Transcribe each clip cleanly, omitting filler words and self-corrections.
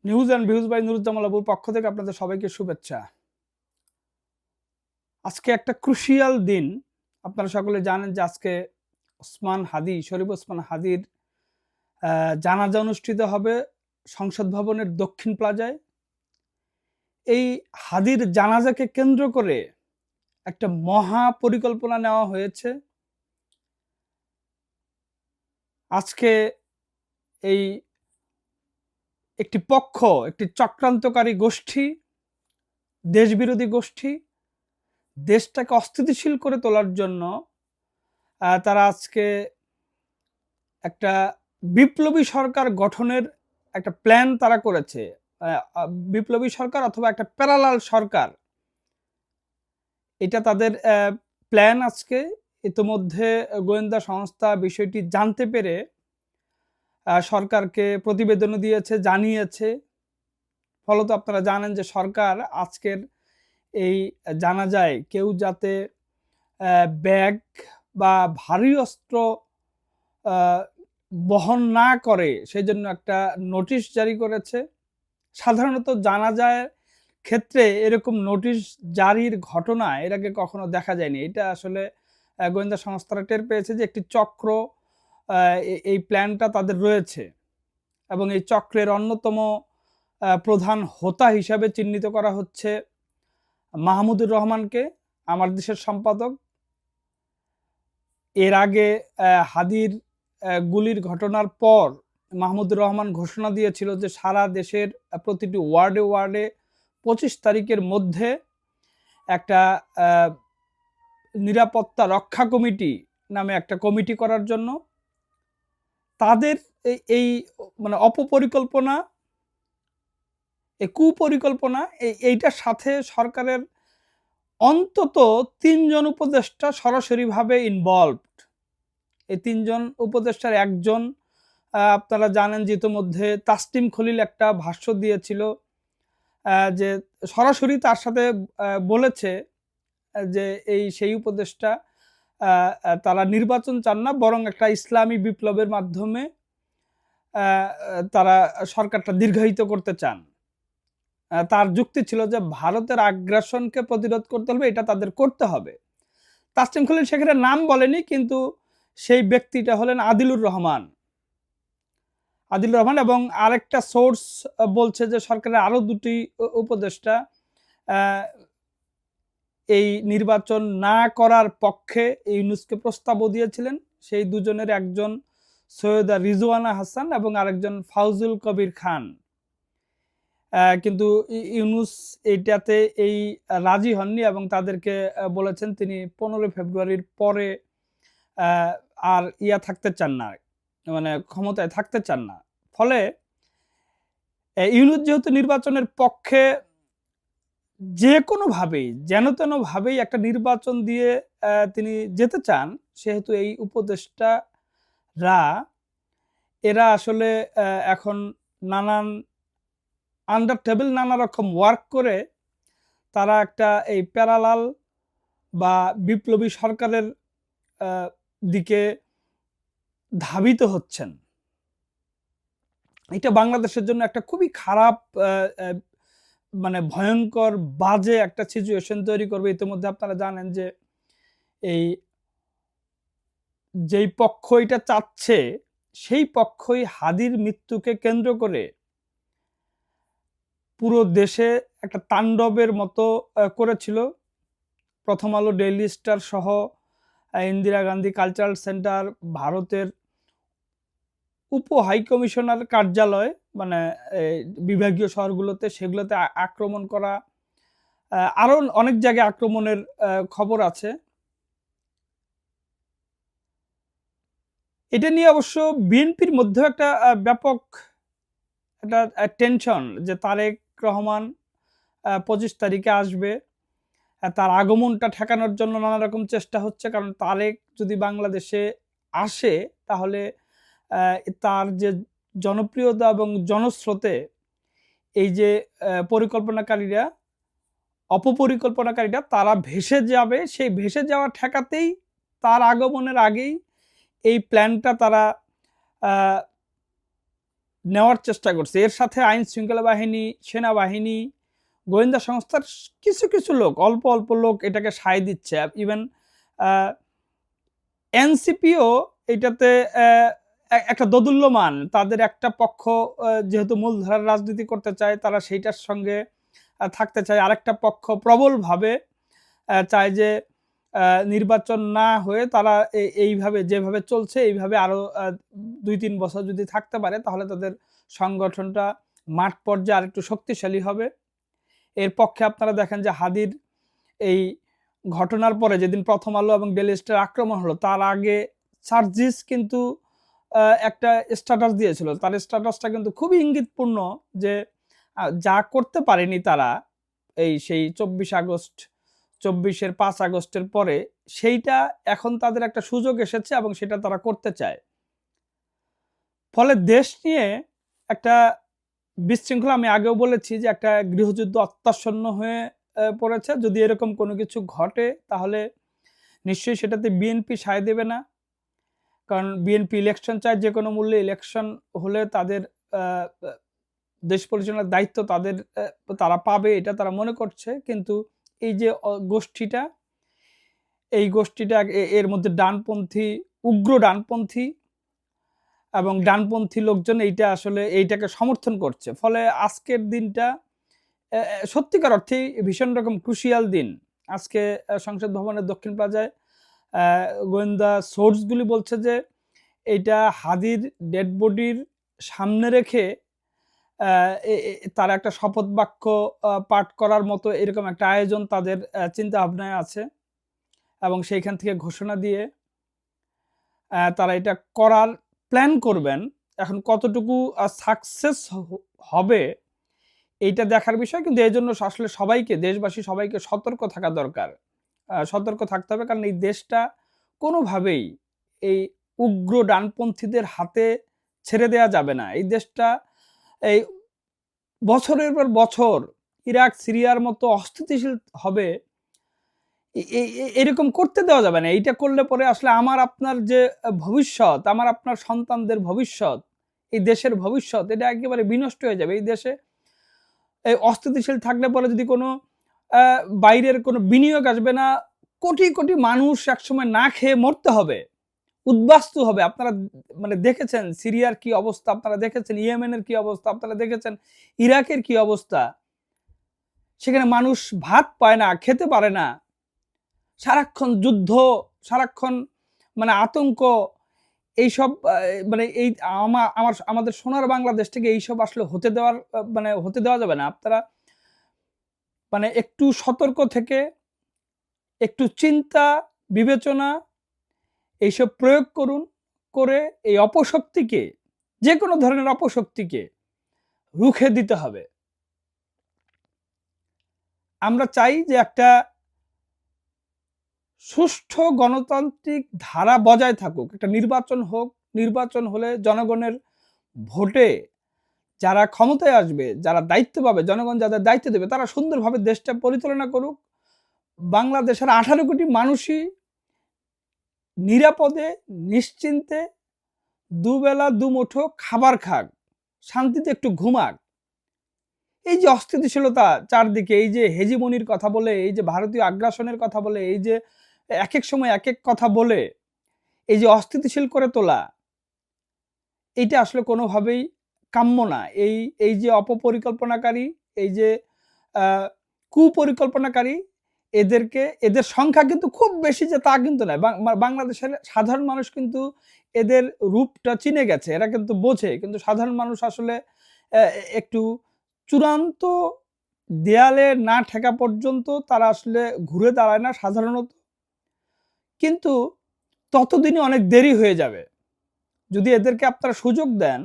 News and views by Nuruzzaman আবুর পক্ষ থেকে আপনাদের সবাইকে শুভেচ্ছা। আজকে একটা ক্রুশিয়াল দিন। আপনারা সকলে জানেন যে আজকে শরীফ ওসমান হাদির জানাজা অনুষ্ঠিত হবে সংসদ ভবনের দক্ষিণ প্লাজায়। এই হাদির জানাজাকে কেন্দ্র করে একটা মহা পরিকল্পনা নেওয়া হয়েছে। আজকে এই একটি চক্রান্তকারী গোষ্ঠী, দেশবিরোধী গোষ্ঠী, দেশটাকে অস্থিতিশীল করে তোলার জন্য তারা আজকে একটা বিপ্লবী সরকার গঠনের একটা প্ল্যান তারা করেছে। বিপ্লবী সরকার অথবা একটা প্যারালাল সরকার, এটা তাদের প্ল্যান। আজকে ইতিমধ্যে গোয়েন্দা সংস্থা বিষয়টি জানতে পেরে সরকারকে প্রতিবেদনও দিয়েছে, জানিয়েছে। ফলত আপনারা জানেন যে সরকার আজকের এই জানাজায় কেউ যাতে ব্যাগ বা ভারী অস্ত্র বহন না করে সেই জন্য একটা নোটিশ জারি করেছে। সাধারণত জানাজার ক্ষেত্রে এরকম নোটিশ জারির ঘটনা এর আগে কখনো দেখা যায়নি। এটা আসলে গোয়েন্দা সংস্থারা টের পেয়েছে যে একটি চক্র এই প্ল্যানটা তাদের রয়েছে এবং এই চক্রের অন্যতম প্রধান হোতা হিসাবে চিহ্নিত করা হচ্ছে মাহমুদুর রহমানকে, আমার দেশের সম্পাদক। এর আগে হাদির গুলির ঘটনার পর মাহমুদুর রহমান ঘোষণা দিয়েছিল যে সারা দেশের প্রতিটি ওয়ার্ডে ওয়ার্ডে 25 তারিখের মধ্যে একটা নিরাপত্তা রক্ষা কমিটি নামে একটা কমিটি করার জন্য। তাদের এই মানে অপপরিকল্পনা, এই কুপরিকল্পনা, এইটার সাথে সরকারের অন্তত 3 জন উপদেষ্টা সরাসরিভাবে ইনভলভড। এই 3 জন উপদেষ্টার একজন আপনারা জানেন যে ইতিমধ্যে তাসনিম খলিল একটা ভাষ্য দিয়েছিল যে সরাসরি তার সাথে বলেছে যে সেই উপদেষ্টা তারা নির্বাচন চান না, বরং একটা ইসলামী বিপ্লবের মাধ্যমে তারা সরকারটা দীর্ঘায়িত করতে চান। তার যুক্তি ছিল যে ভারতের আগ্রাসনকে প্রতিরোধ করতে হবে, এটা তাদের করতে হবে। তাসনিম খলিল সেখানে নাম বলেনি, কিন্তু সেই ব্যক্তিটা হলেন আদিলুর রহমান এবং আরেকটা সোর্স বলছে যে সরকারের আরো 2টি উপদেষ্টা এই নির্বাচন না করার পক্ষে ইউনূসকে প্রস্তাবও দিয়েছিলেন। সেই দুজনের একজন সৈয়দা রিজওয়ানা হাসান এবং আরেকজন ফাউজুল কবির খান। কিন্তু ইউনূস এইটাতে রাজি হননি এবং তাদেরকে বলেছেন তিনি 15 ফেব্রুয়ারির পরে আর থাকতে চান না, মানে ক্ষমতায় থাকতে চান না। ফলে ইউনূস যেহেতু নির্বাচনের পক্ষে, যে কোনোভাবেই যেন তেনভাবেই একটা নির্বাচন দিয়ে তিনি যেতে চান, সেহেতু এই উপদেষ্টারা এরা আসলে এখন নানান আন্ডার টেবিল নানা রকম ওয়ার্ক করে তারা একটা এই প্যারালাল বা বিপ্লবী সরকারের দিকে ধাবিত হচ্ছেন। এটা বাংলাদেশের জন্য একটা খুবই খারাপ, মানে ভয়ঙ্কর বাজে একটা সিচুয়েশন তৈরি করবে। ইতিমধ্যে আপনারা জানেন যে যেই পক্ষ এটা চাচ্ছে সেই পক্ষই হাদির মৃত্যুকে কেন্দ্র করে পুরো দেশে একটা তাণ্ডবের মতো করেছিল। প্রথম আলো, ডেইলি স্টার সহ ইন্দিরা গান্ধী কালচারাল সেন্টার, ভারতের উপ হাই কমিশনার কার্যালয়, মানে বিভাগীয় শহরগুলোতে, সেগুলোতে আক্রমণ করা, আরো অনেক জায়গায় আক্রমণের খবর আছে। এটা নিয়ে অবশ্য বিএনপির মধ্যেও একটা ব্যাপক একটা টেনশন যে তারেক রহমান 25 তারিখে আসবে। তার আগমনটা ঠেকানোর জন্য নানা রকম চেষ্টা হচ্ছে, কারণ তারেক যদি বাংলাদেশে আসে তাহলে তার যে জনপ্রিয়তা এবং জনস্রোতে এই যে অপপরিকল্পনাকারীরা তারা ভেসে যাবে। সেই ভেসে যাওয়া ঠেকাতেই তার আগমনের আগেই এই প্ল্যানটা তারা নেওয়ার চেষ্টা করছে। এর সাথে আইন শৃঙ্খলা বাহিনী, সেনাবাহিনী, গোয়েন্দা সংস্থার কিছু কিছু লোক, অল্প অল্প লোক এটাকে সায় দিচ্ছে। ইভেন এনসিপিও এটাতে একটা দোদুল্যমান, তাদের একটা পক্ষ যেহেতু মূলধারার রাজনীতি করতে চায়, তারা সেইটার সঙ্গে থাকতে চায়। আরেকটা পক্ষ প্রবলভাবে চায় যে নির্বাচন না হয়ে তারা এইভাবে যেভাবে চলছে এইভাবে আরো 2-3 বছর যদি থাকতে পারে, তাহলে তাদের সংগঠনটা মাঠ পর্যায়ে আরেকটু শক্তিশালী হবে। এর পক্ষে আপনারা দেখেন যে হাদির এই ঘটনার পরে যেদিন প্রথম আলো এবং ডেইলি স্টার আক্রমণ হলো, তার আগে সার্জিস কিন্তু একটা স্ট্যাটাস দিয়েছিল। তার স্ট্যাটাসটা কিন্তু খুবই ইঙ্গিতপূর্ণ যে যা করতে পারেনি তারা সেই 24-এর 5 আগস্টের পরে, সেইটা এখন তাদের একটা সুযোগ এসেছে এবং সেটা তারা করতে চায়। ফলে দেশ নিয়ে একটা বিশৃঙ্খলা, আমি আগেও বলেছি যে একটা গৃহযুদ্ধ অত্যাসন্ন হয়ে পড়েছে। যদি এরকম কোনো কিছু ঘটে তাহলে নিশ্চয়ই সেটাতে বিএনপি সায় দেবে না, কারণ বিএনপি ইলেকশন চায় যে কোনো মূল্যে। ইলেকশন হলে তাদের দেশ পরিচালনার দায়িত্ব তারা পাবে, এটা তারা মনে করছে। কিন্তু এই যে গোষ্ঠীটা, এই গোষ্ঠীটা এর মধ্যে ডানপন্থী, উগ্র ডানপন্থী এবং ডানপন্থী লোকজন এইটাকে সমর্থন করছে। ফলে আজকের দিনটা সত্যিকার অর্থেই ভীষণ রকম ক্রুশিয়াল দিন। আজকে সংসদ ভবনের দক্ষিণ প্লাজায় গোয়েন্দা সোর্সগুলি বলছে যে এইটা হাদির ডেড বডির সামনে রেখে তারা একটা শপথ বাক্য পাঠ করার মতো এরকম একটা আয়োজন তাদের চিন্তা ভাবনায় আছে, এবং সেইখান থেকে ঘোষণা দিয়ে তারা এটা করার প্ল্যান করবেন। এখন কতটুকু সাকসেস হবে এইটা দেখার বিষয়, কিন্তু এই জন্য আসলে সবাইকে, দেশবাসী সবাইকে সতর্ক থাকা দরকার। সতর্ক থাকতে হবে, কারণ এই দেশটা কোনোভাবেই এই উগ্র ডানপন্থীদের হাতে ছেড়ে দেওয়া যাবে না। এই দেশটা এই বছরের পর বছর ইরাক সিরিয়ার মতো অস্থিতিশীল হবে, এরকম করতে দেওয়া যাবে না। এইটা করলে পরে আসলে আমার আপনার যে ভবিষ্যৎ, আমার আপনার সন্তানদের ভবিষ্যৎ, এই দেশের ভবিষ্যৎ, এটা একেবারে বিনষ্ট হয়ে যাবে। এই দেশে এই অস্থিতিশীল থাকলে পরে যদি কোনো বাইরের কোনো বিনিয়োগ আসবে না, কোটি কোটি মানুষ একসময় না খেয়ে মরতে হবে, উদ্বাস্তু হবে। আপনারা মানে দেখেছেন সিরিয়ার কি অবস্থা, আপনারা দেখেছেন ইয়েমেনের কি অবস্থা, আপনারা দেখেছেন ইরাকের কি অবস্থা। সেখানে মানুষ ভাত পায় না, খেতে পারে না, সারাক্ষণ যুদ্ধ, সারাক্ষণ মানে আতঙ্ক। এইসব মানে এই আমাদের সোনার বাংলাদেশ থেকে এইসব আসলে হতে দেওয়া যাবে না। আপনারা মানে একটু সতর্ক থেকে, একটু চিন্তা বিবেচনা এইসব প্রয়োগ করুন, করে এই অপশক্তিকে, যে কোনো ধরনের অপশক্তিকে রুখে দিতে হবে। আমরা চাই যে একটা সুষ্ঠু গণতান্ত্রিক ধারা বজায় থাকুক, একটা নির্বাচন হোক, নির্বাচন হলে জনগণের ভোটে যারা ক্ষমতায় আসবে, যারা দায়িত্ব পাবে, জনগণ যাদের দায়িত্ব দেবে, তারা সুন্দরভাবে দেশটা পরিচালনা করুক। বাংলাদেশের 18 কোটি মানুষই নিরাপদে নিশ্চিন্তে দুবেলা দুমুঠো খাবার খাক, শান্তিতে একটু ঘুমাক। এই যে অস্থিতিশীলতা চারদিকে, এই যে হেজিমনির কথা বলে, এই যে ভারতীয় আগ্রাসনের কথা বলে, এই যে এক এক সময় এক এক কথা বলে এই যে অস্থিতিশীল করে তোলা, এইটা আসলে কোনোভাবেই কাম্য না। এই যে অপপরিকল্পনাকারী, এই যে কুপরিকল্পনাকারী, এদের সংখ্যা কিন্তু খুব বেশি যে তা কিন্তু নয়। বাংলাদেশের সাধারণ মানুষ কিন্তু এদের রূপটা চিনে গেছে, এরা কিন্তু বোঝে। কিন্তু সাধারণ মানুষ আসলে একটু চূড়ান্ত দেয়ালে না ঠেকা পর্যন্ত তারা আসলে ঘুরে দাঁড়ায় না সাধারণত। কিন্তু ততদিনই অনেক দেরি হয়ে যাবে। যদি এদেরকে আপনারা সুযোগ দেন,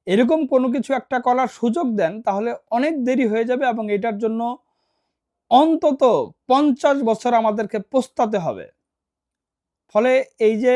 এরকম কোনো কিছু একটা করার সুযোগ দেন, তাহলে অনেক দেরি হয়ে যাবে, এবং এটার জন্য অন্তত 50 বছর আমাদেরকে পস্তাতে হবে। ফলে এই যে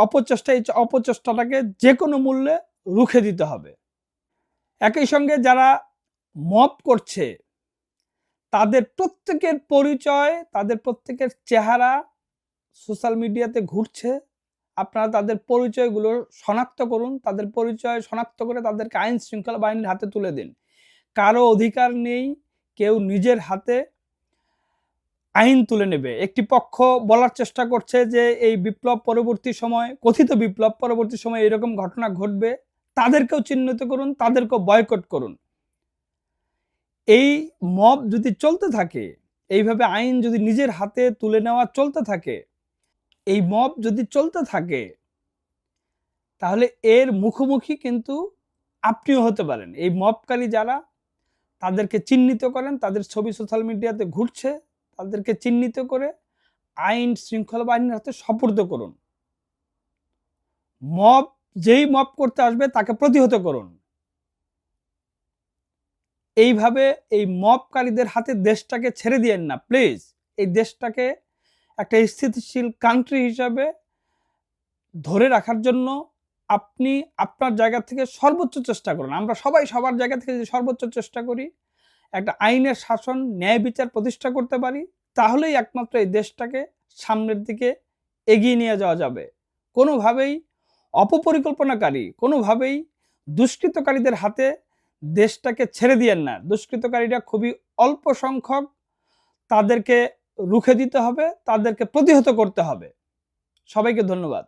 অপচেষ্টা, এই অপচেষ্টাটাকে যে কোনো মূল্যে রুখে দিতে হবে। একই সঙ্গে যারা মব করছে, তাদের প্রত্যেকের পরিচয়, তাদের প্রত্যেকের চেহারা সোশ্যাল মিডিয়াতে ঘুরছে। আপনারা তাদের পরিচয়গুলো শনাক্ত করুন, তাদের পরিচয় শনাক্ত করে তাদেরকে আইন শৃঙ্খলা বাহিনীর হাতে তুলে দিন। কারো অধিকার নেই কেউ নিজের হাতে আইন তুলে নেবে। একটি পক্ষ বলার চেষ্টা করছে যে এই বিপ্লব পরবর্তী সময়, কথিত বিপ্লব পরবর্তী সময় এরকম ঘটনা ঘটবে, তাদেরকেও চিহ্নিত করুন, তাদেরকেও বয়কট করুন। এই মব যদি চলতে থাকে, এইভাবে আইন যদি নিজের হাতে তুলে নেওয়া চলতে থাকে, এই মব যদি চলতে থাকে, তাহলে এর মুখোমুখি কিন্তু আপনিও হতে পারেন। এই মবকারী যারা, তাদেরকে চিহ্নিত করেন, তাদের ছবি সোশ্যাল মিডিয়াতে ঘুরছে, তাদেরকে চিহ্নিত করে আইন শৃঙ্খলা বাহিনীর হাতে সোপর্দ করুন। মব যেই মব করতে আসবে তাকে প্রতিহত করুন। এইভাবে এই মবকারীদের হাতে দেশটাকে ছেড়ে দিয়েন না প্লিজ। এই দেশটাকে একটা স্থিতিশীল কান্ট্রি হিসাবে ধরে রাখার জন্য আপনি আপনার জায়গা থেকে সর্বোচ্চ চেষ্টা করুন। আমরা সবাই সবার জায়গা থেকে যদি সর্বোচ্চ চেষ্টা করি, একটা আইনের শাসন, ন্যায় বিচার প্রতিষ্ঠা করতে পারি, তাহলেই একমাত্র এই দেশটাকে সামনের দিকে এগিয়ে নিয়ে যাওয়া যাবে। কোনোভাবেই অপপরিকল্পনাকারী, কোনোভাবেই দুষ্কৃতকারীদের হাতে দেশটাকে ছেড়ে দিয়েন না। দুষ্কৃতকারীরা খুবই অল্প সংখ্যক, তাদেরকে রুখে দিতে হবে, তাদেরকে প্রতিহত করতে হবে। সবাইকে ধন্যবাদ।